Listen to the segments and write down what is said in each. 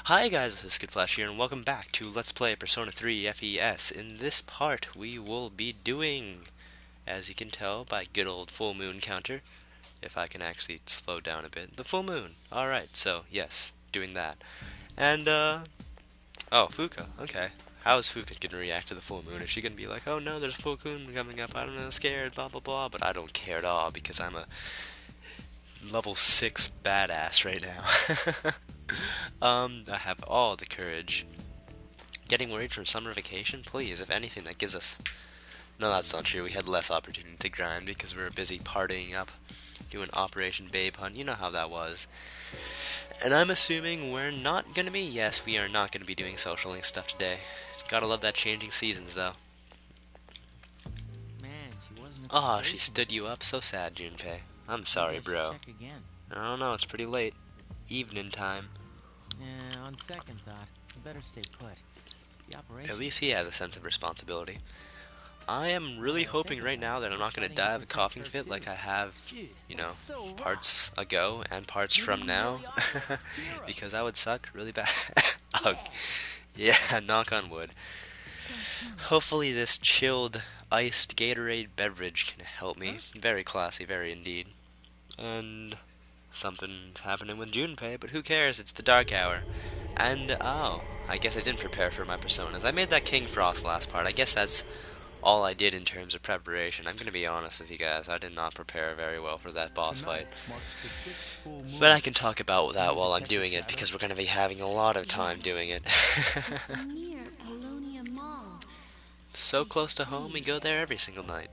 Hi guys, this is Flash here, and welcome back to Let's Play Persona 3 FES. In this part, we will be doing, as you can tell by good old full moon counter, if I can actually slow down a bit, the full moon. Alright, so yes, doing that. And, oh, Fuka, okay. How is Fuka gonna react to the full moon? Is she gonna be like, oh no, there's a full moon coming up, I don't know, scared, blah blah blah, but I don't care at all because I'm a level 6 badass right now. I have all the courage. Getting worried from summer vacation? Please, if anything, that gives us... No, that's not true. We had less opportunity to grind because we were busy partying up, doing Operation Babe Hunt. You know how that was. And I'm assuming we're not gonna be... Yes, we are not gonna be doing social link stuff today. Gotta love that changing seasons, though. Man, she wasn't at the Aw, she station. stood you up? So sad, Junpei. I'm Maybe sorry, I should bro. check again. I don't know, it's pretty late. Evening time. Yeah, on second thought, I better stay put. The operation. At least he has a sense of responsibility. I am really hoping right now that I'm not going to die of a coughing fit like I have, you know, parts ago and parts from now. Because that would suck really bad. Oh, yeah, knock on wood. Hopefully this chilled, iced Gatorade beverage can help me. Very classy, very indeed. And something's happening with Junpei, but who cares? It's the dark hour. And, oh, I guess I didn't prepare for my personas. I made that King Frost last part. I guess that's all I did in terms of preparation. I'm gonna be honest with you guys, I did not prepare very well for that boss fight. But I can talk about that while I'm doing it, because we're gonna be having a lot of time doing it. So close to home, we go there every single night.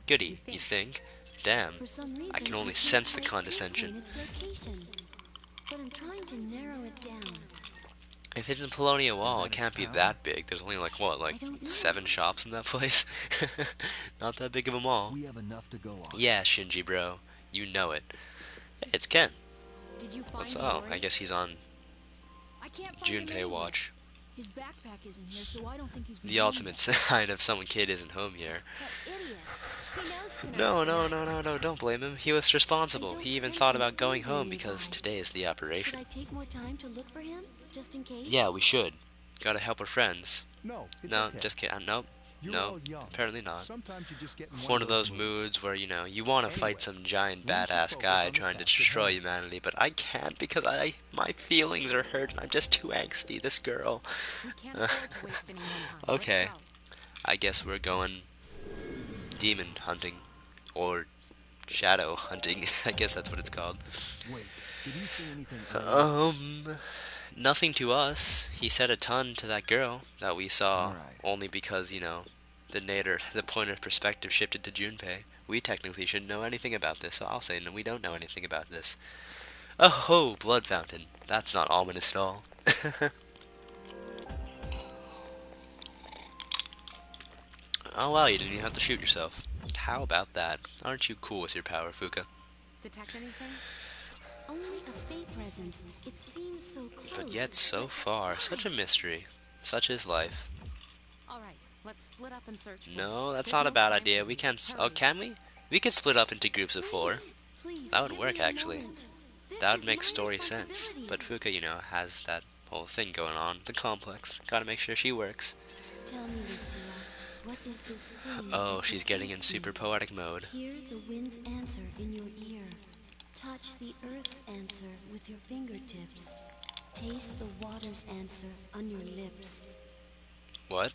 Goody, you think? Damn, I can only sense the condescension. If it's in Polonia Wall, it can't be that big. There's only like, what, like 7 shops in that place? Not that big of a mall. We have enough to go on. Yeah, Shijibro, you know it. Hey, it's Ken. Did you find What's up? I guess he's on I can't find him Junpei anywhere. watch. His backpack isn't here, so I don't think he's The ultimate sign of someone kid isn't home here. That idiot. He knows tonight. No, don't blame him. He was responsible. He even thought about going home because today is the Should operation. I take more time to look for him, just in case? Yeah, we should. Gotta help our friends. No, it's No, okay. just kidding. Nope. You're No, all young. apparently not. Sometimes you just get in One of those moods where, you know, you want to fight some giant badass guy trying to destroy humanity, but I can't because my feelings are hurt and I'm just too angsty. This girl. We can't afford to waste any more time. Okay. Let's go. I guess we're going demon hunting or shadow hunting. I guess that's what it's called. Wait, did he say anything? Nothing to us. He said a ton to that girl that we saw, Alright. only because, you know, the point of perspective shifted to Junpei. We technically shouldn't know anything about this, so I'll say no, we don't know anything about this. Oh ho, blood fountain. That's not ominous at all. Oh wow, you didn't even have to shoot yourself. How about that? Aren't you cool with your power, Fuka? Detect anything? Only a fate presence. It seems so close. But yet so far, such a mystery. Such is life. All right, let's split up and search. for No, it. that's There's not no a bad time idea. to We waste. can. Oh, Hurry. can we? We could split up into groups of 4. Please, That would give work, me a actually. moment. This That would is make my story sense. responsibility. But Fuka, you know, has that whole thing going on. The complex. Gotta make sure she works. Tell me, Lucia, what is this thing Oh, that she's getting in deceives super me? poetic mode. Hear the wind's answer in your ear. Touch the earth's answer with your fingertips. Taste the water's answer on your lips. What?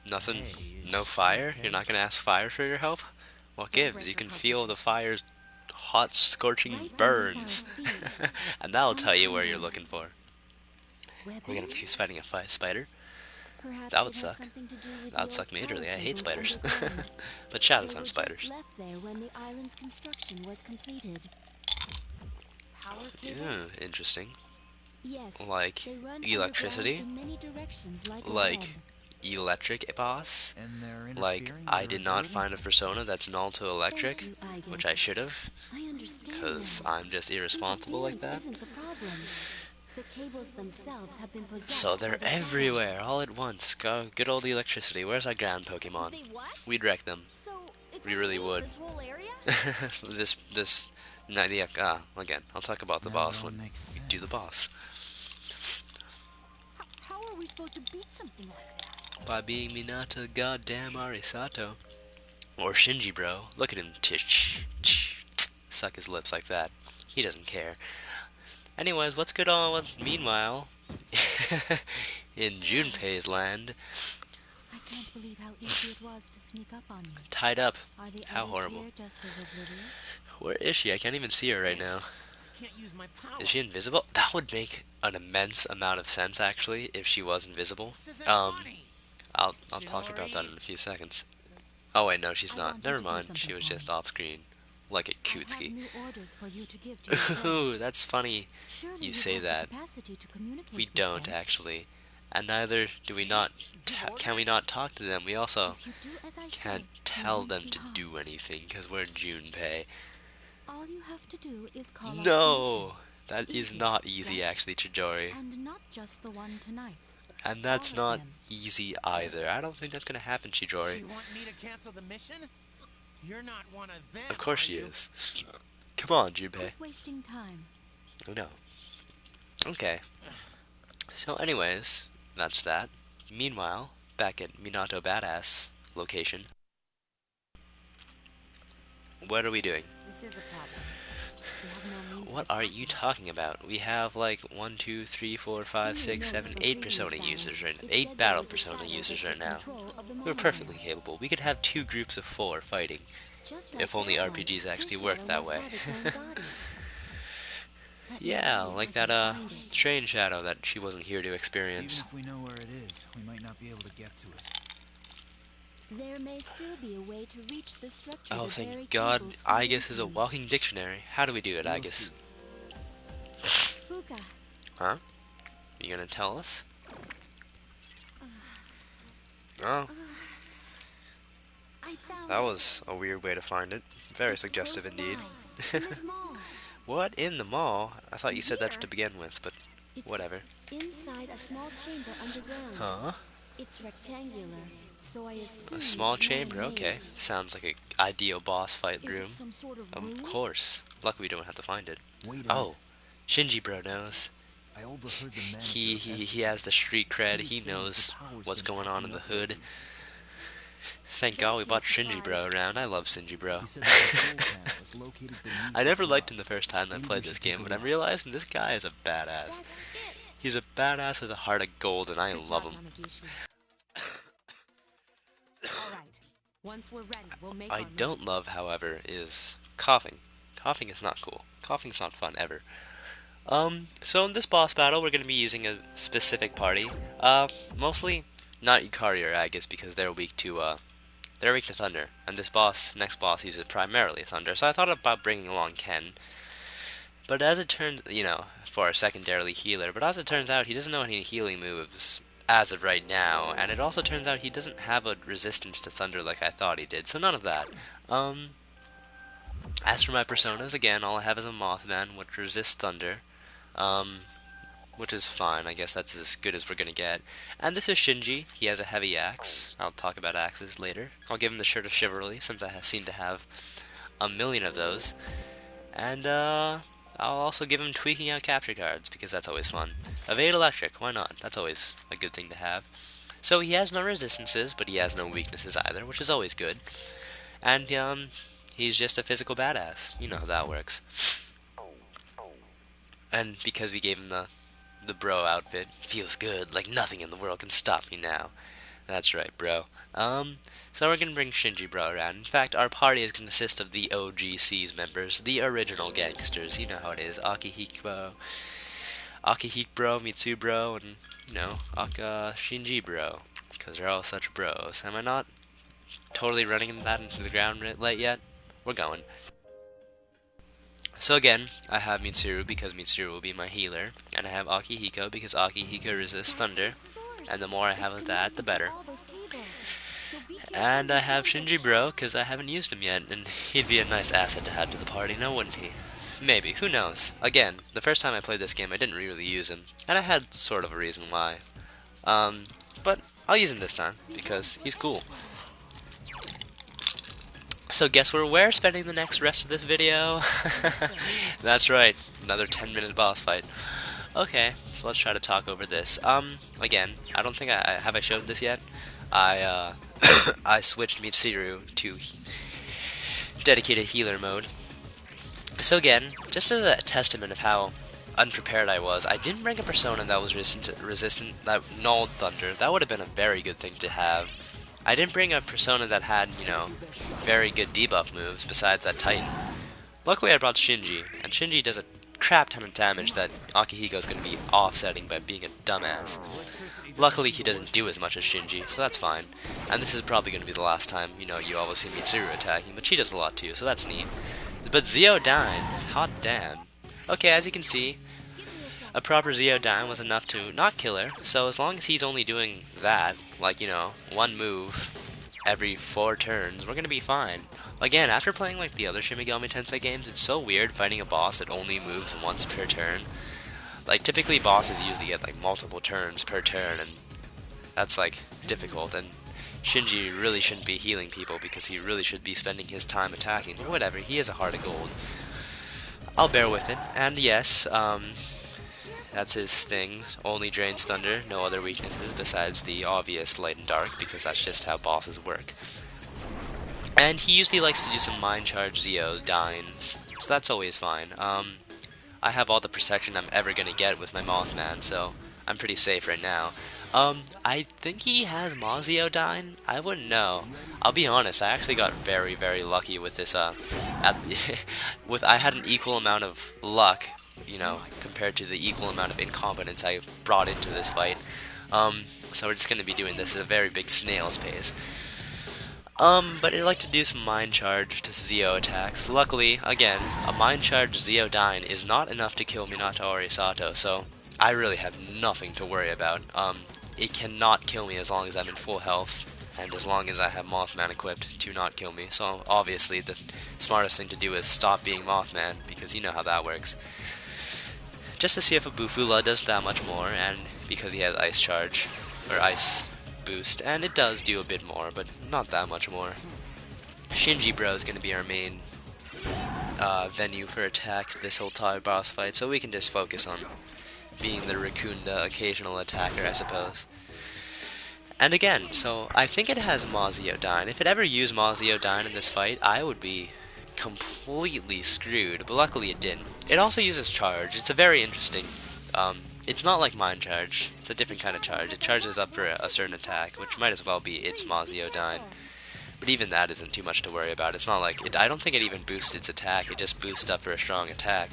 Nothing? Hey, is No she fire? okay? You're not gonna ask fire for your help? What gives? You can feel the fire's hot, scorching burns. And that'll tell you where you're looking for. We're gonna be fighting a spider? Perhaps That would it has suck. something to do with That would the suck old majorly. I power hate cables spiders. underground. But shadows They aren't were spiders. just left there when the island's construction was completed. Power Yeah, cables? interesting. Yes. Like They run electricity? underground in many directions like a Like web. electric boss? And they're Like, interfering I with did her not ability? find a persona that's null to electric, Thank you, Igus. which I should have, I understand because now. I'm just irresponsible like that. Interference isn't the problem. The cables themselves have been possessed So by they're the shadow. everywhere, all at once. Go, good old electricity. Where's our ground Pokemon? They what? We'd wreck them. So it's We a really rule would. This whole area? No, yeah, again, I'll talk about the Now boss it all when makes we do the sense. boss. supposed to beat something like that? By being Minato goddamn Arisato. Or Shijibro. Look at him suck his lips like that. He doesn't care. Anyways, what's good on with meanwhile in Junpei's land? I can't believe how easy it was to sneak up on you. Tied up. Are the How others horrible. here just as oblivious? Where is she? I can't even see her right now. I can't use my power. Is she invisible? That would make an immense amount of sense actually if she was invisible. This isn't funny. I'll talk about that in a few seconds. Oh wait, no, she's I not. want you Never to do mind. something She was for just me. off screen, like a I have Kutski. new orders for you to give to your friends. Ooh, that's funny. Surely You you say have the that. capacity to communicate We with don't them. actually, and neither do we not. Can we not talk to them? We also If you do as I can't say, you tell won't them be to harmed. do anything because we're Junpei. All you have to do is call out No, that is Easy, not easy right? actually, Chidori. permission, and not just the one tonight. And that's all of not them. easy either. I don't think that's gonna happen, Chidori. You want me to cancel the mission? You're not one of them. Of course are she you? is. Come on, Junpei. Quit wasting time. Oh no. Okay. So anyways, that's that. Meanwhile, back at Minato Badass location. What are we doing? This is a problem. We have no means What of are stopping you it. talking about? We have like 1, 2, 3, 4, 5, 6, 7, 8 Persona users right now. 8 Battle Persona users right now. We're perfectly capable. We could have 2 groups of 4 fighting. Just if like only that RPGs one, actually this work shadow that must way. have its own body. Let me Yeah, see if like I that can find it. Strange Shadow that she wasn't here to Even experience. if we know where it is, we might not be able to get to it. There may still be a way to reach the structure. Oh, the very thank God, cables Aegis is a created. walking dictionary. How do we do it, We'll Aegis? see. Fuka, Huh? You gonna tell us? Oh, I found that it. was a weird way to find it. Very It's suggestive close indeed. by, in this mall. What, in the mall? I thought you said that Here. to begin with, but It's whatever. inside a small chamber underground. Huh? It's rectangular, so I assume A small it's chamber, man-made. okay. Sounds like a ideal boss fight Is room. it some sort of Of room? course. Lucky we don't have to find it. Wait a minute. Oh, Shijibro knows. I overheard the manager. He has the street cred. He knows what's going on in the hood. Thank God we bought Shijibro around. I love Shijibro. He said the control panel was located beneath I never the liked cloud. him the first time I Maybe played we this should take game, a but I'm look. realizing this guy is a badass. That's it. He's a badass with a heart of gold, and I Good love job, him. Yamagishi. All right. Once we're ready, we'll make I our move. don't love, however, is coughing. Coughing is not cool. Coughing's not fun ever. So in this boss battle, we're going to be using a specific party. Mostly not Ikari or Agus because they're weak to thunder. And this next boss uses primarily thunder. So I thought about bringing along Ken. But as it turns, for a secondarily healer. But as it turns out, he doesn't know any healing moves as of right now. And it also turns out he doesn't have a resistance to thunder like I thought he did. So none of that. As for my personas, again, all I have is a Mothman, which resists thunder. Which is fine. I guess that's as good as we're gonna get. And this is Shinji. He has a heavy axe. I'll talk about axes later. I'll give him the shirt of chivalry, since I seem to have a million of those. And, I'll also give him tweaking out capture cards, because that's always fun. Evade electric, why not? That's always a good thing to have. So he has no resistances, but he has no weaknesses either, which is always good. And, he's just a physical badass. You know how that works. And because we gave him the bro outfit, feels good, like nothing in the world can stop me now. That's right, bro. So we're gonna bring Shijibro around. In fact, our party is gonna consist of the OGC's members, the original gangsters. You know how it is. Akihiko, Mitsubro, and, Shijibro. Because they're all such bros. Am I not totally running that into the ground late yet? We're going. So again, I have Mitsuru because Mitsuru will be my healer, and I have Akihiko because Akihiko resists thunder, and the more I have of that, the better. And I have Shijibro because I haven't used him yet, and he'd be a nice asset to add to the party, now wouldn't he? Maybe, who knows? Again, the first time I played this game, I didn't really use him, and I had sort of a reason why. But I'll use him this time, because he's cool. So guess where we're spending the rest of this video? That's right, another 10-minute boss fight. Okay, so let's try to talk over this. Again, I don't think I showed this yet. I I switched Mitsuru to dedicated healer mode. So again, just as a testament of how unprepared I was, I didn't bring a persona that was resistant that nulled thunder. That would have been a very good thing to have. I didn't bring a persona that had, very good debuff moves besides that Titan. Luckily I brought Shinji, and Shinji does a crap ton of damage that Akihiko's going to be offsetting by being a dumbass. Luckily he doesn't do as much as Shinji, so that's fine. And this is probably going to be the last time, you always see Mitsuru attacking, but she does a lot too, so that's neat. But Zeodyne, hot damn. Okay, as you can see, a proper Zeodyne was enough to not kill her, so as long as he's only doing that, like, one move every 4 turns, we're gonna be fine. Again, after playing like the other Shin Megami Tensei games, it's so weird fighting a boss that only moves once per turn. Like, typically bosses usually get like multiple turns per turn, and that's like difficult, and Shinji really shouldn't be healing people because he really should be spending his time attacking, but whatever, he has a heart of gold. I'll bear with it, and yes, that's his thing, only drains thunder, no other weaknesses besides the obvious light and dark, because that's just how bosses work. And he usually likes to do some mind charge Zeodynes, so that's always fine. I have all the protection I'm ever gonna get with my Mothman, so I'm pretty safe right now. I think he has Zeodyne. I wouldn't know. I'll be honest, I actually got very, very lucky with this, I had an equal amount of luck, compared to the equal amount of incompetence I brought into this fight. So we're just gonna be doing this at a very big snail's pace. But I'd like to do some Mind Charge to Zeo attacks. Luckily, again, a Mind Charge Zeodyne is not enough to kill Minato Orisato, so I really have nothing to worry about. It cannot kill me as long as I'm in full health, and as long as I have Mothman equipped to not kill me. So obviously the smartest thing to do is stop being Mothman, because you know how that works. Just to see if a Bufula does that much more, and because he has Ice Charge, or Ice Boost, and it does do a bit more, but not that much more. Shijibro is going to be our main venue for attack this whole entire boss fight, so we can just focus on being the Raccoonda occasional attacker, I suppose. And again, so I think it has Zeodyne. If it ever used Zeodyne in this fight, I would be completely screwed, but luckily it didn't. It also uses charge. It's a very interesting, it's not like Mind Charge. It's a different kind of charge. It charges up for a certain attack, which might as well be its Zeodyne. But even that isn't too much to worry about. It's not like I don't think it even boosts its attack. It just boosts up for a strong attack.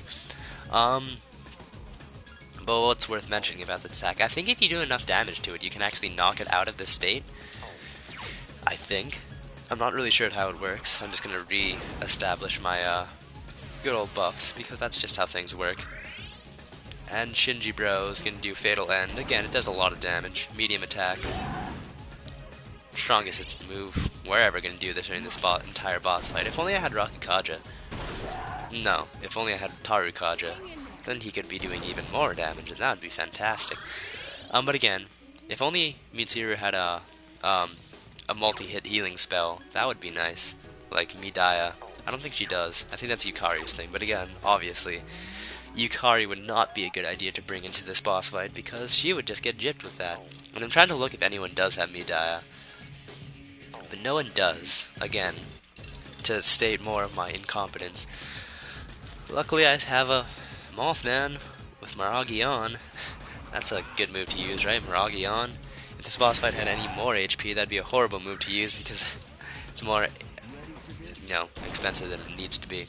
But what's worth mentioning about the attack? I think if you do enough damage to it, you can actually knock it out of this state. I think. I'm not really sure how it works. I'm just gonna re-establish my good old buffs, because that's just how things work. And Shijibro is gonna do Fatal End. Again, it does a lot of damage. Medium attack. Strongest move we're ever gonna do this during this entire boss fight. If only I had Rakukaja. No, if only I had Tarukaja. Then he could be doing even more damage, and that would be fantastic. But again, if only Mitsuru had a multi-hit healing spell, that would be nice. Like Midaya. I don't think she does. I think that's Yukari's thing, but again, obviously, Yukari would not be a good idea to bring into this boss fight, because she would just get gypped with that. And I'm trying to look if anyone does have Midaya. But no one does, again, to state more of my incompetence. Luckily I have a Mothman with Miragi on. That's a good move to use, right? Miragi on. If this boss fight had any more HP, that'd be a horrible move to use, because it's more, expensive than it needs to be.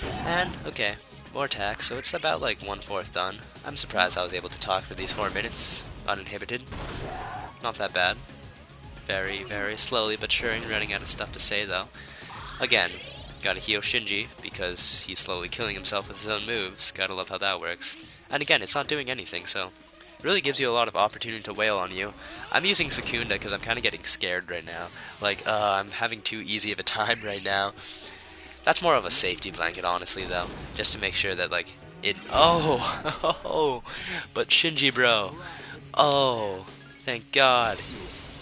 And, okay, more attacks, so it's about like 1/4 done. I'm surprised I was able to talk for these 4 minutes, uninhibited. Not that bad. Very, very slowly but sure, running out of stuff to say though. Again, gotta heal Shinji, because he's slowly killing himself with his own moves. Gotta love how that works. And again, it's not doing anything, so it really gives you a lot of opportunity to wail on you. I'm using Secunda because I'm kind of getting scared right now. Like, I'm having too easy of a time right now. That's more of a safety blanket, honestly, though. Just to make sure that, like, oh, but Shinji, bro. Oh, thank God.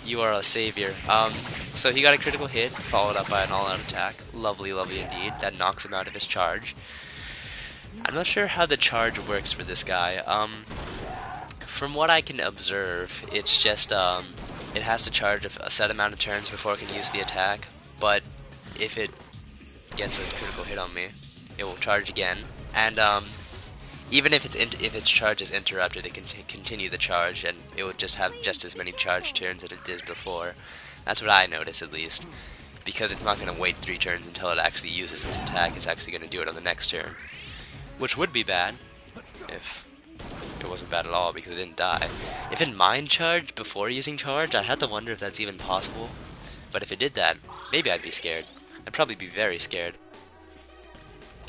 You are a savior. So he got a critical hit, followed up by an all-out attack. Lovely, lovely indeed. That knocks him out of his charge. I'm not sure how the charge works for this guy. From what I can observe, it's just it has to charge a set amount of turns before it can use the attack. But if it gets a critical hit on me, it will charge again. And even if its charge is interrupted, it can continue the charge, and it would just have just as many charge turns as it did before. That's what I notice, at least, because it's not going to wait 3 turns until it actually uses its attack. It's actually going to do it on the next turn, which would be bad if it wasn't bad at all because it didn't die. If it mind charged before using charge, I had to wonder if that's even possible. But if it did that, maybe I'd be scared. I'd probably be very scared.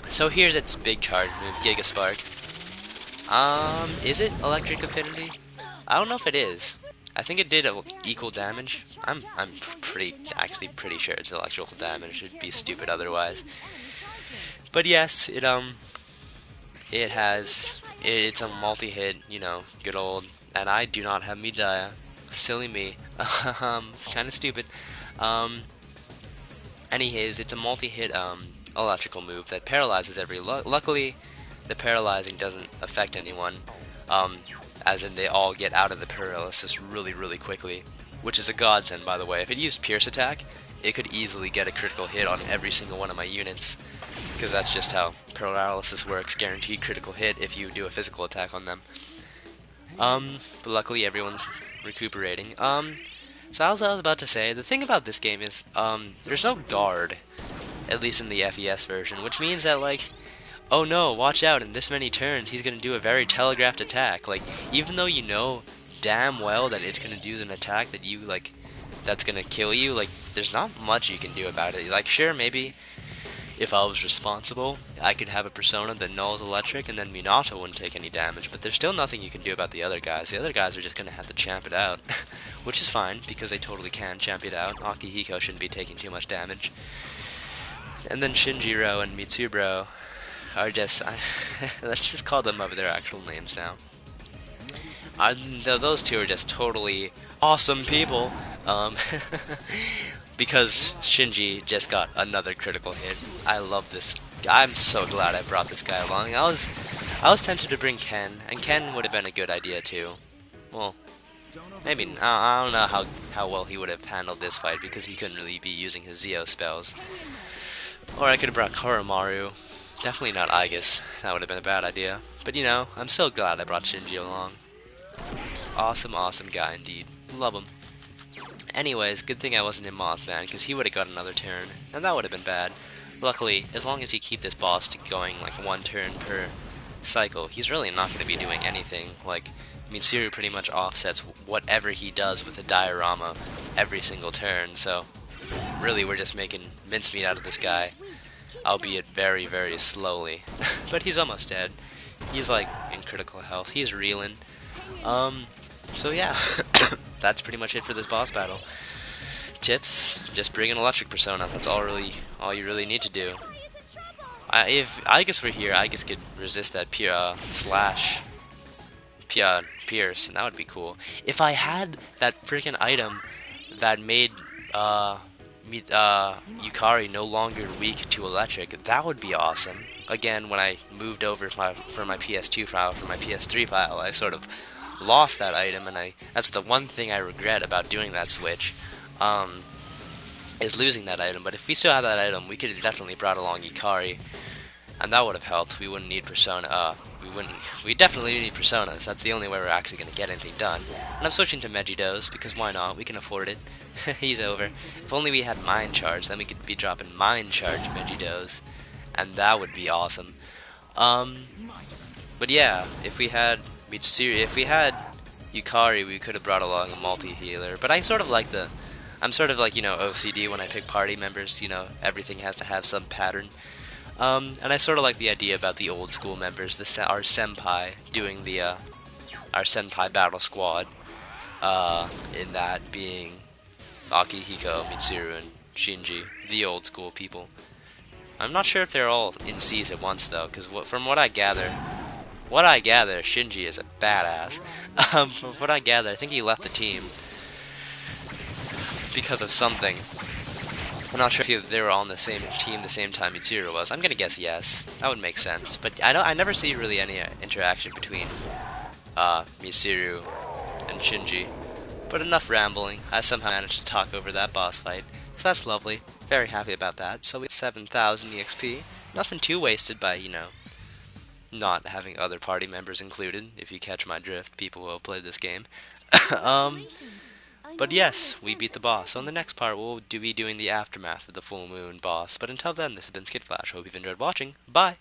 So here's its big charge move, Giga Spark. Is it Electric Affinity? I don't know if it is. I think it did equal damage. I'm actually pretty sure it's electrical damage. It'd be stupid otherwise. But yes, it's a multi-hit, you know, good old, and I do not have Midaya. Silly me. Kind of stupid. Anyways, it's a multi-hit electrical move that paralyzes luckily, the paralyzing doesn't affect anyone, as in they all get out of the paralysis really, really quickly, which is a godsend, by the way. If it used Pierce Attack, it could easily get a critical hit on every single one of my units, because that's just how paralysis works, guaranteed critical hit if you do a physical attack on them. But luckily everyone's recuperating. So as I was about to say, the thing about this game is, there's no guard, at least in the FES version, which means that, like, oh no, watch out, in this many turns he's gonna do a very telegraphed attack. Like, even though you know damn well that it's gonna do an attack that you, like, that's gonna kill you, like, there's not much you can do about it. Like, sure, maybe if I was responsible, I could have a persona that nulls electric and then Minato wouldn't take any damage, but there's still nothing you can do about the other guys. The other guys are just gonna have to champ it out, which is fine, because they totally can champ it out. Akihiko shouldn't be taking too much damage. And then Shijibro and Mitsubro are just, let's just call them by their actual names now. Those two are just totally awesome people, because Shinji just got another critical hit. I love this. I'm so glad I brought this guy along. I was tempted to bring Ken, and Ken would have been a good idea too. Well, maybe, I don't know how well he would have handled this fight, because he couldn't really be using his Zeo spells. Or I could have brought Koromaru. Definitely not Aegis. That would have been a bad idea. But you know, I'm so glad I brought Shinji along. Awesome, awesome guy indeed. Love him. Anyways, good thing I wasn't in Mothman, because he would have got another turn, and that would have been bad. Luckily, as long as you keep this boss going like 1 turn per cycle, he's really not going to be doing anything. Like, Mitsuru pretty much offsets whatever he does with a diorama every single turn, so really we're just making mincemeat out of this guy, albeit very, very slowly. But he's almost dead. He's like in critical health. He's reeling. So yeah, that's pretty much it for this boss battle. Tips: just bring an electric persona. That's all you really need to do. If Aegis were here, Aegis could resist that Pierce, and that would be cool. If I had that freaking item that made Yukari no longer weak to electric, that would be awesome. Again, when I moved over for my PS2 file, for my PS3 file, I sort of lost that item, and that's the one thing I regret about doing that switch, is losing that item. But if we still had that item, we could have definitely brought along Yukari, and that would have helped. We wouldn't need Persona, we definitely need Personas. That's the only way we're actually going to get anything done. And I'm switching to Megidos, because why not? We can afford it. He's over. If only we had Mind Charge, then we could be dropping Mind Charge Megidos, and that would be awesome. But yeah, if we had Yukari, we could have brought along a multi-healer. But I'm sort of like, you know, OCD when I pick party members. You know, everything has to have some pattern. And I sort of like the idea about the old school members, our senpai doing our senpai battle squad. In that being Akihiko, Mitsuru, and Shinji, the old school people. I'm not sure if they're all in C's at once though, because from what I gather, Shinji is a badass. From what I gather, I think he left the team because of something. I'm not sure if they were all on the same team the same time Mitsuru was. I'm gonna guess yes. That would make sense. But I never see really any interaction between Mitsuru and Shinji. But enough rambling. I somehow managed to talk over that boss fight. So that's lovely. Very happy about that. So we have 7,000 EXP. Nothing too wasted by, you know, not having other party members included, if you catch my drift, people who have played this game. But yes, we beat the boss. So in the next part, we'll be doing the aftermath of the full moon boss. But until then, this has been Skid Flash. Hope you've enjoyed watching. Bye!